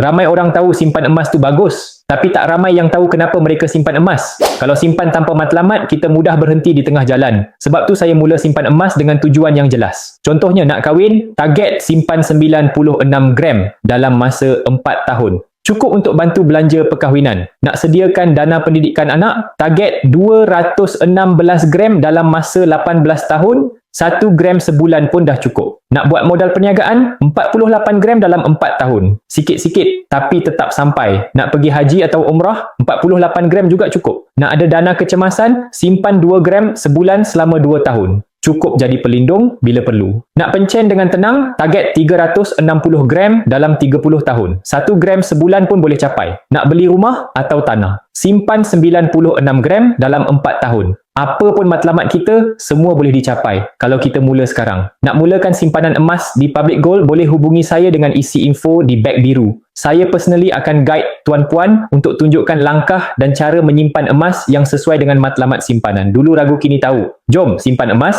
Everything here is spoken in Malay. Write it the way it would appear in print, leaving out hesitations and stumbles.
Ramai orang tahu simpan emas tu bagus, tapi tak ramai yang tahu kenapa mereka simpan emas. Kalau simpan tanpa matlamat, kita mudah berhenti di tengah jalan. Sebab tu saya mula simpan emas dengan tujuan yang jelas. Contohnya nak kahwin, target simpan 96 gram dalam masa 4 tahun. Cukup untuk bantu belanja perkahwinan. Nak sediakan dana pendidikan anak, target 216 gram dalam masa 18 tahun, 1 gram sebulan pun dah cukup. Nak buat modal perniagaan, 48 gram dalam 4 tahun. Sikit-sikit, tapi tetap sampai. Nak pergi haji atau umrah, 48 gram juga cukup. Nak ada dana kecemasan, simpan 2 gram sebulan selama 2 tahun. Cukup jadi pelindung bila perlu. Nak pencen dengan tenang, target 360 gram dalam 30 tahun. 1 gram sebulan pun boleh capai. Nak beli rumah atau tanah, simpan 96 gram dalam 4 tahun. Apa pun matlamat kita, semua boleh dicapai kalau kita mula sekarang. Nak mulakan simpanan emas di Public Gold, boleh hubungi saya dengan isi info di beg biru. Saya personally akan guide tuan-puan untuk tunjukkan langkah dan cara menyimpan emas yang sesuai dengan matlamat simpanan. Dulu ragu, kini tahu. Jom simpan emas.